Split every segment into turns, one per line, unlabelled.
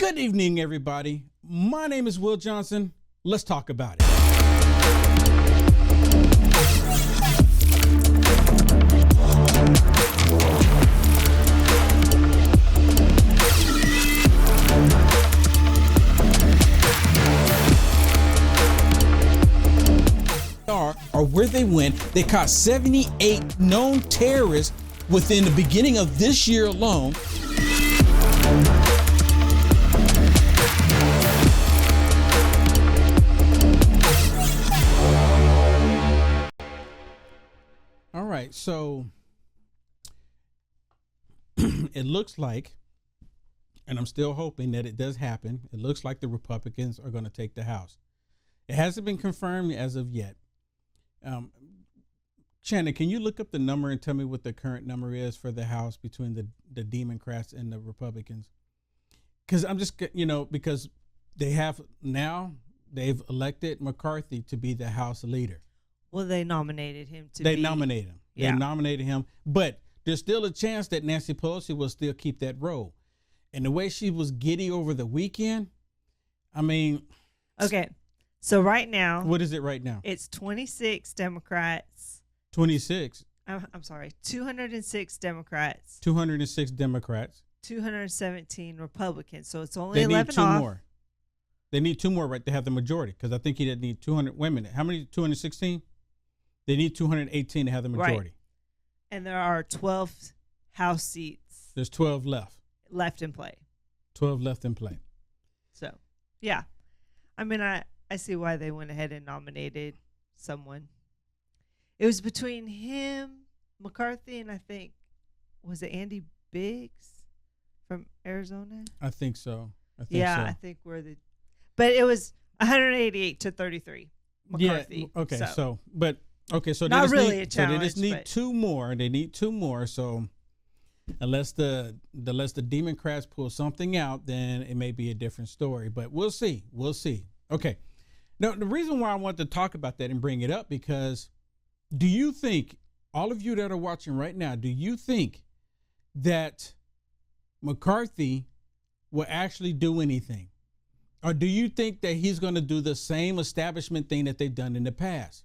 Good evening, everybody. My name is Will Johnson. Let's talk about it. Or where they went, they caught 78 known terrorists within the beginning of this year alone. All right, so it looks like, and I'm still hoping that it does happen, it looks like the Republicans are going to take the House. It hasn't been confirmed as of yet. Shannon, can you look up the number and tell me what the current number is for the House between the Democrats and the Republicans? Because I'm just, because they've elected McCarthy to be the House leader.
Well, they nominated him to
They
be.
nominated him.
Yeah.
They nominated him. But there's still a chance that Nancy Pelosi will still keep that role. And the way she was giddy over the weekend, I mean.
Okay. So right now.
What is it right now?
It's 26 Democrats.
26.
I'm sorry. 206 Democrats.
206 Democrats.
217 Republicans. So it's only
they
11
need two
off.
more. They need two more, right, to have the majority. Because I think he didn't need 200. Wait a minute. How many? 216? They need 218 to have the majority.
Right. And there are 12 House seats.
There's 12 left.
Left in play.
12 left in play.
So, yeah. I mean, I see why they went ahead and nominated someone. It was between him, McCarthy, and I think, was it Andy Biggs from Arizona?
I think so.
I think but it was 188 to 33. McCarthy.
Yeah. Okay. So
not really a challenge.
So they just need two more. They need two more. So unless the Democrats pull something out, then it may be a different story. But we'll see. We'll see. Okay. Now, the reason why I want to talk about that and bring it up, because do you think, all of you that are watching right now, do you think that McCarthy will actually do anything? Or do you think that he's going to do the same establishment thing that they've done in the past?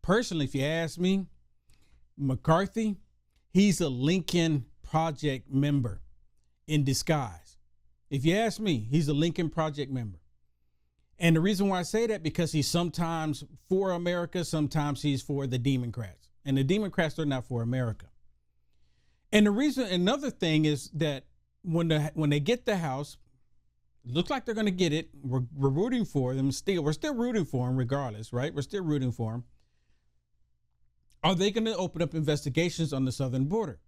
Personally, if you ask me, McCarthy, he's a Lincoln Project member in disguise. If you ask me, he's a Lincoln Project member. And the reason why I say that, because he's sometimes for America, sometimes he's for the Democrats. And the Democrats are not for America. And another thing is that when they get the House, it looks like they're going to get it. We're rooting for them still. We're still rooting for them regardless, right? We're still rooting for them. Are they going to open up investigations on the southern border?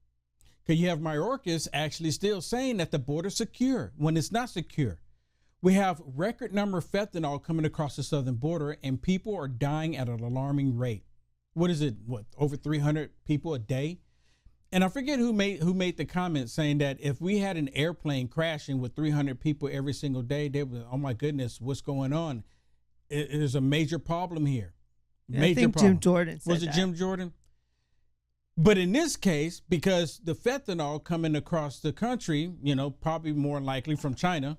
Because you have Mayorkas actually still saying that the border's secure when it's not secure. We have record number of fentanyl coming across the southern border, and people are dying at an alarming rate. What is it? Over 300 people a day? And I forget who made the comment saying that if we had an airplane crashing with 300 people every single day, they would, oh my goodness, what's going on? It is a major problem here.
I think
problem.
Jim Jordan said
Was it
that.
Jim Jordan? But in this case, because the fentanyl coming across the country, probably more likely from China,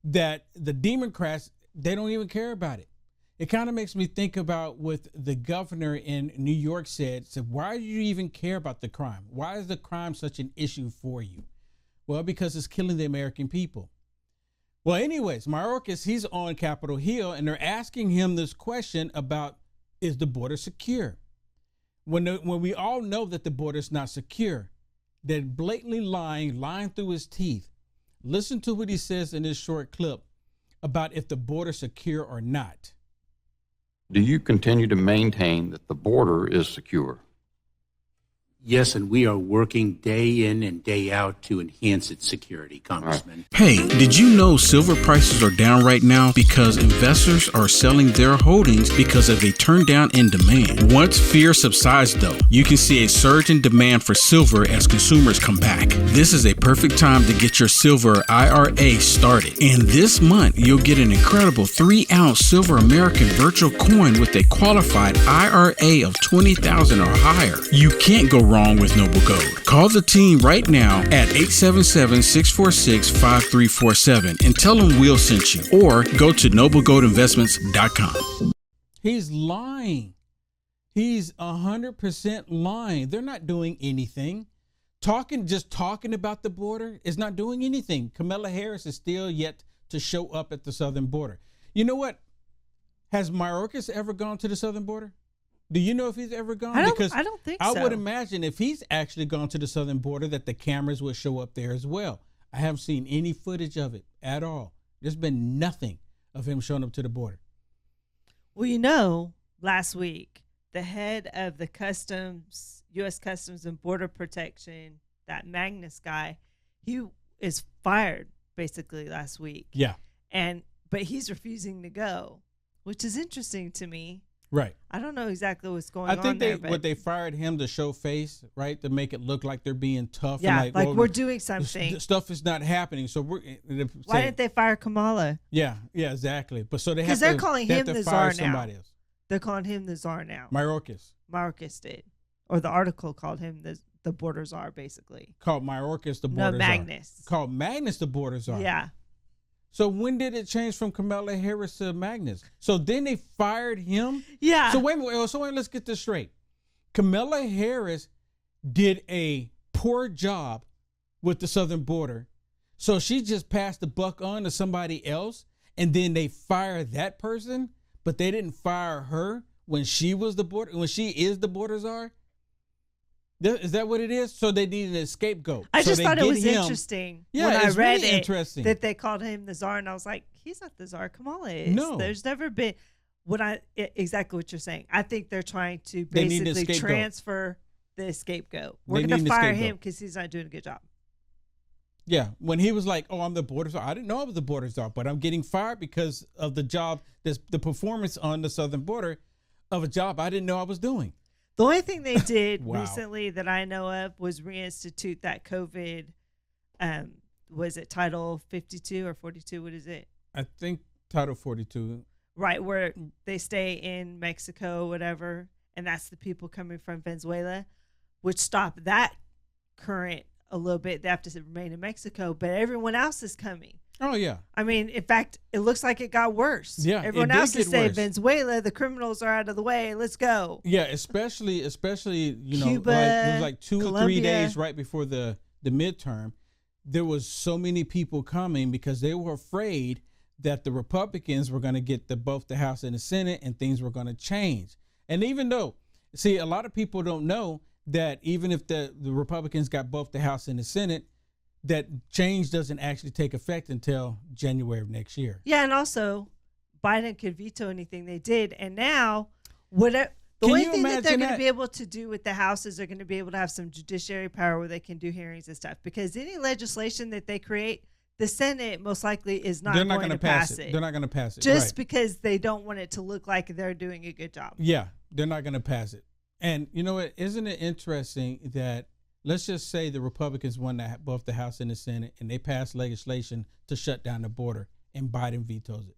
that the Democrats, they don't even care about it. It kind of makes me think about what the governor in New York said, why do you even care about the crime? Why is the crime such an issue for you? Well, because it's killing the American people. Well, anyways, Mayorkas, he's on Capitol Hill, and they're asking him this question about, is the border secure? When we all know that the border is not secure, they're blatantly lying through his teeth. Listen to what he says in this short clip about if the border is secure or not.
Do you continue to maintain that the border is secure?
Yes, and we are working day in and day out to enhance its security, Congressman.
Hey, did you know silver prices are down right now because investors are selling their holdings because of a turn down in demand? Once fear subsides, though, you can see a surge in demand for silver as consumers come back. This is a perfect time to get your silver IRA started. And this month, you'll get an incredible 3-ounce silver American virtual coin with a qualified IRA of $20,000 or higher. You can't go wrong with Noble Gold. Call the team right now at 877-646-5347 and tell them Will sent you, or go to noblegoldinvestments.com.
He's lying. He's 100% lying. They're not doing anything. Just talking about the border is not doing anything. Kamala Harris is still yet to show up at the southern border. You know what? Has Mayorkas ever gone to the southern border? Do you know if he's ever gone?
I don't think so.
I would imagine if he's actually gone to the southern border that the cameras would show up there as well. I haven't seen any footage of it at all. There's been nothing of him showing up to the border.
Well, last week, the head of the U.S. Customs and Border Protection, that Magnus guy, he is fired basically last week.
Yeah.
But he's refusing to go, which is interesting to me.
Right.
I don't know exactly what's going on.
I think
there,
they fired him to show face, right? To make it look like they're being tough.
Yeah,
and
like we're doing something.
Stuff is not happening. So
why didn't they fire Kamala?
Yeah, exactly. But so
because they're calling him the czar now.
Somebody else.
They're calling him the czar now.
Mayorkas
did, or the article called him the border czar, basically.
Called Mayorkas the border czar.
No, Magnus.
Called Magnus the border czar.
Yeah.
So when did it change from Kamala Harris to Magnus? So then they fired him?
Yeah.
So wait, let's get this straight. Kamala Harris did a poor job with the southern border. So she just passed the buck on to somebody else, and then they fired that person, but they didn't fire her when she is the border czar? Is that what it is? So they needed a scapegoat.
I just thought it was interesting.
Yeah,
when I read
really interesting
that they called him the czar, and I was like, he's not the czar. Kamala is.
No,
there's never been exactly what you're saying. I think they're trying to basically transfer the scapegoat. We're going to fire him because he's not doing a good job.
Yeah, when he was like, "Oh, I'm the border czar," I didn't know I was the border czar, but I'm getting fired because of the job, the performance on the southern border of a job I didn't know I was doing.
The only thing they did
Wow.
recently that I know of was reinstitute that COVID, was it Title 52 or 42? What is it?
I think Title 42.
Right, where they stay in Mexico, whatever, and that's the people coming from Venezuela, which stopped that current a little bit. They have to remain in Mexico, but everyone else is coming.
Oh, yeah.
I mean, in fact, it looks like it got worse.
Yeah,
everyone else is saying Venezuela, the criminals are out of the way. Let's go.
Yeah, especially
Cuba,
it was like 2
Colombia.
or 3 days right before the midterm. There was so many people coming because they were afraid that the Republicans were going to get both the House and the Senate, and things were going to change. And even though, see, a lot of people don't know that even if the Republicans got both the House and the Senate, that change doesn't actually take effect until January of next year.
Yeah, and also Biden could veto anything they did, and now the only thing that they're going to be able to do with the House is they're going to be able to have some judiciary power where they can do hearings and stuff. Because any legislation that they create, the Senate most likely is not going to pass it.
They're not going to pass it.
Just because they don't want it to look like they're doing a good job.
Yeah, they're not going to pass it. And you know what? Isn't it interesting that, let's just say the Republicans won both the House and the Senate, and they passed legislation to shut down the border, and Biden vetoes it.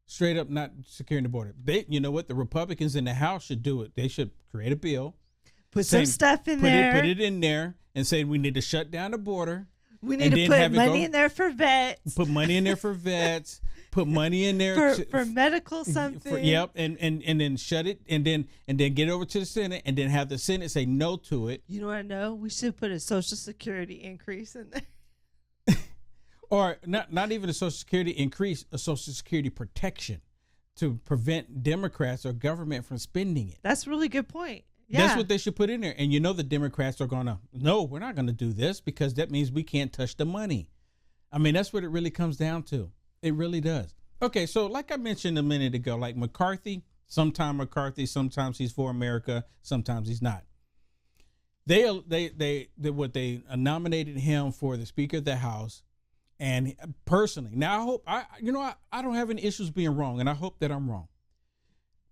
Straight up not securing the border. You know what? The Republicans in the House should do it. They should create a bill.
Put some stuff in there.
Put it in there and say we need to shut down the border.
We need to put money in there for vets.
Put money in there for vets. Put money in there
for medical something.
Yep, and then shut it, and then get over to the Senate, and then have the Senate say no to it.
You know what I know? We should put a Social Security increase in there.
Or not even a Social Security increase, a Social Security protection to prevent Democrats or government from spending it.
That's a really good point. Yeah.
That's what they should put in there. And the Democrats are going to, no, we're not going to do this because that means we can't touch the money. I mean, that's what it really comes down to. It really does. Okay, so like I mentioned a minute ago, like McCarthy, sometimes he's for America, sometimes he's not. They nominated him for the Speaker of the House, and personally, now I don't have any issues being wrong, and I hope that I'm wrong.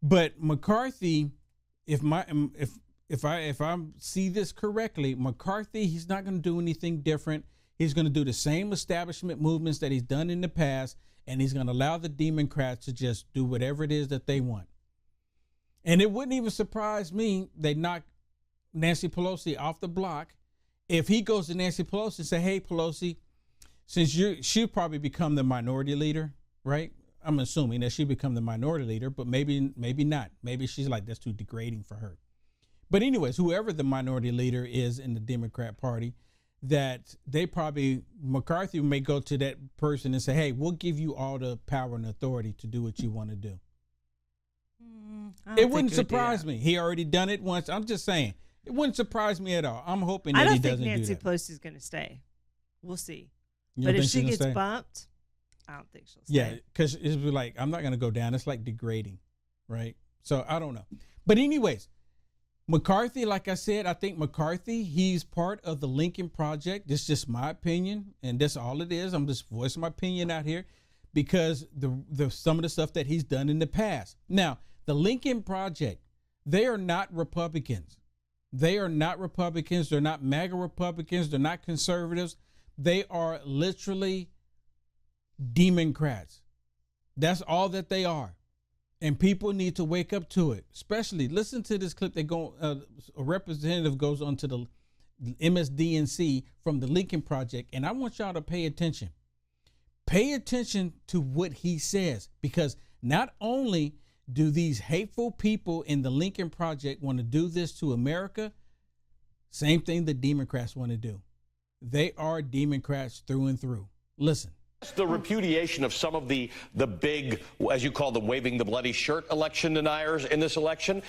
But McCarthy, if I see this correctly, McCarthy, he's not going to do anything different. He's going to do the same establishment movements that he's done in the past, and he's going to allow the Democrats to just do whatever it is that they want. And it wouldn't even surprise me they knock Nancy Pelosi off the block. If he goes to Nancy Pelosi and say, hey, Pelosi, since she'll probably become the minority leader, right? I'm assuming that she become the minority leader, but maybe not. Maybe she's like, that's too degrading for her. But anyways, whoever the minority leader is in the Democrat Party, that they probably, McCarthy may go to that person and say, hey, we'll give you all the power and authority to do what you want to do. It wouldn't surprise me. He already done it once. I'm just saying, it wouldn't surprise me at all. I'm hoping that he doesn't do that. I don't think Nancy
Pelosi's going to stay. We'll see.
But
if she gets bumped, I don't think she'll stay.
Yeah, because it's like, I'm not going to go down. It's like degrading, right? So I don't know. But anyways, McCarthy, like I said, I think McCarthy, he's part of the Lincoln Project. This is just my opinion, and that's all it is. I'm just voicing my opinion out here because the some of the stuff that he's done in the past. Now, the Lincoln Project, they are not Republicans. They are not Republicans. They're not MAGA Republicans. They're not conservatives. They are literally Democrats. That's all that they are. And people need to wake up to it. Especially, listen to this clip. A representative goes on to the MSDNC from the Lincoln Project, and I want y'all to pay attention. Pay attention to what he says, because not only do these hateful people in the Lincoln Project want to do this to America, same thing the Democrats want to do. They are Democrats through and through. Listen.
The repudiation of some of the big, as you call them, waving the bloody shirt election deniers in this election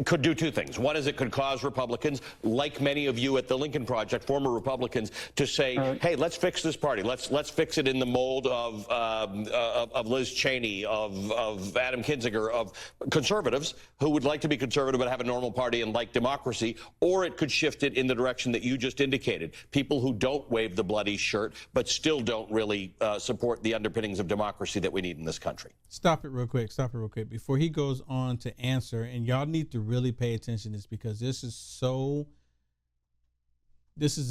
could do two things. One is it could cause Republicans, like many of you at the Lincoln Project, former Republicans, to say, hey, let's fix this party. Let's fix it in the mold of Liz Cheney, of Adam Kinzinger, of conservatives who would like to be conservative but have a normal party and like democracy. Or it could shift it in the direction that you just indicated. People who don't wave the bloody shirt but still don't really support the underpinnings of democracy that we need in this country.
Stop it real quick. Before he goes on to answer, and y'all need to really pay attention to this, because this is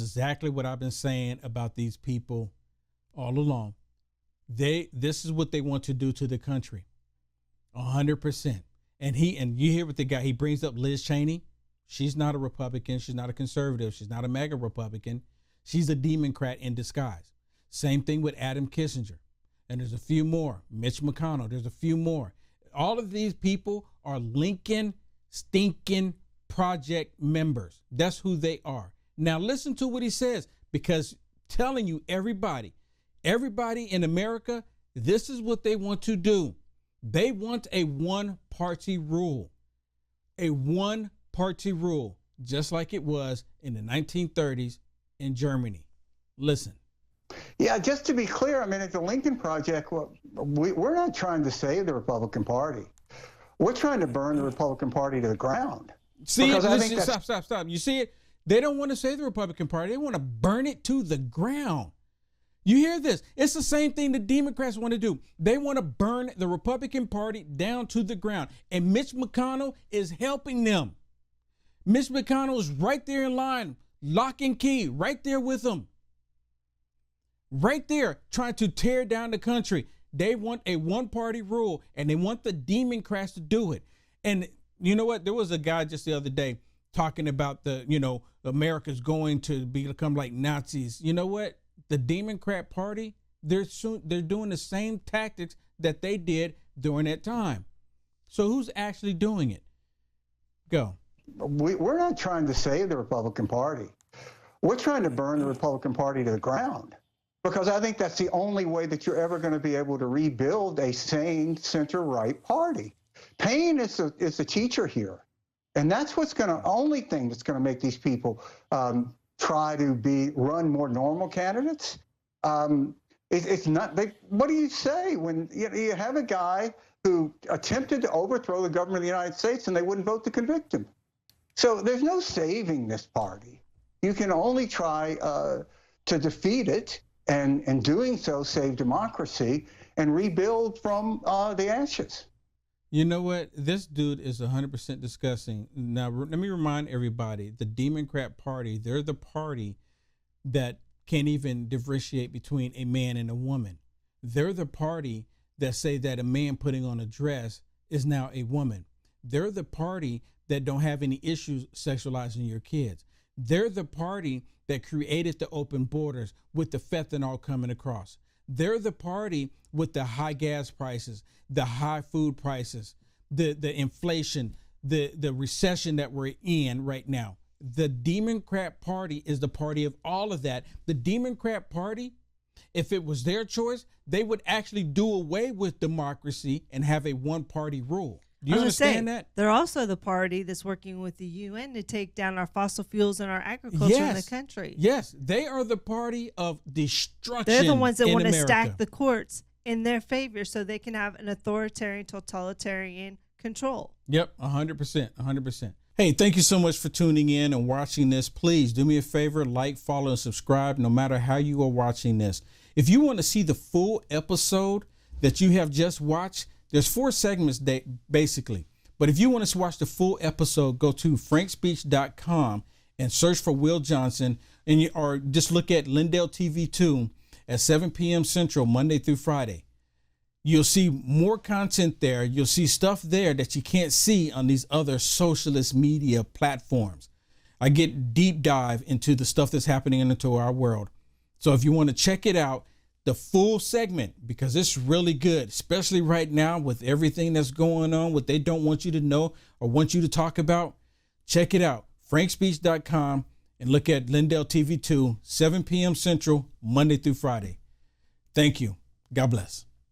exactly what I've been saying about these people all along. This is what they want to do to the country. 100%. And you hear what the guy, he brings up Liz Cheney. She's not a Republican. She's not a conservative. She's not a MAGA Republican. She's a Democrat in disguise. Same thing with Adam Kinzinger. And there's a few more. Mitch McConnell. There's a few more. All of these people are Lincoln stinking project members. That's who they are. Now listen to what he says, because telling you, everybody in America, this is what they want to do. They want a one-party rule. A one-party rule, just like it was in the 1930s in Germany. Listen.
Yeah, just to be clear, I mean, at the Lincoln Project, we're not trying to save the Republican Party. We're trying to burn the Republican Party to the ground.
See, stop. You see it? They don't want to save the Republican Party. They want to burn it to the ground. You hear this? It's the same thing the Democrats want to do. They want to burn the Republican Party down to the ground. And Mitch McConnell is helping them. Mitch McConnell is right there in line, lock and key, right there with them. Right there, trying to tear down the country. They want a one-party rule, and they want the Democrats to do it. And you know what? There was a guy just the other day talking about America's going to become like Nazis. You know what? The Democrat Party, they're doing the same tactics that they did during that time. So who's actually doing it? Go.
We're not trying to save the Republican Party. We're trying to burn the Republican Party to the ground. Because I think that's the only way that you're ever going to be able to rebuild a sane center-right party. Pain is the teacher here. And that's only thing that's going to make these people try to run more normal candidates. It's not, what do you say when you have a guy who attempted to overthrow the government of the United States and they wouldn't vote to convict him? So there's no saving this party. You can only try to defeat it. And doing so, save democracy and rebuild from the ashes.
You know what? This dude is 100% disgusting. Now, let me remind everybody, the Democrat Party, they're the party that can't even differentiate between a man and a woman. They're the party that say that a man putting on a dress is now a woman. They're the party that don't have any issues sexualizing your kids. They're the party that created the open borders with the fentanyl coming across. They're the party with the high gas prices, the high food prices, the inflation, the recession that we're in right now. The Democrat Party is the party of all of that. The Democrat Party, if it was their choice, they would actually do away with democracy and have a one-party rule. Do you understand that?
They're also the party that's working with the UN to take down our fossil fuels and our agriculture in the country.
Yes, they are the party of destruction.
They're the ones that want to
America.
stack the courts in their favor so they can have an authoritarian, totalitarian control.
Yep, 100%, 100%. Hey, thank you so much for tuning in and watching this. Please do me a favor, like, follow, and subscribe no matter how you are watching this. If you want to see the full episode that you have just watched, there's 4 segments basically. But if you want to watch the full episode, go to frankspeech.com and search for Will Johnson, or just look at Lindell TV 2 at 7 p.m. Central, Monday through Friday. You'll see more content there. You'll see stuff there that you can't see on these other socialist media platforms. I get deep dive into the stuff that's happening into our world. So if you want to check it out, the full segment, because it's really good, especially right now with everything that's going on, what they don't want you to know or want you to talk about, check it out. frankspeech.com and look at Lindell TV 2, 7 p.m. Central, Monday through Friday. Thank you. God bless.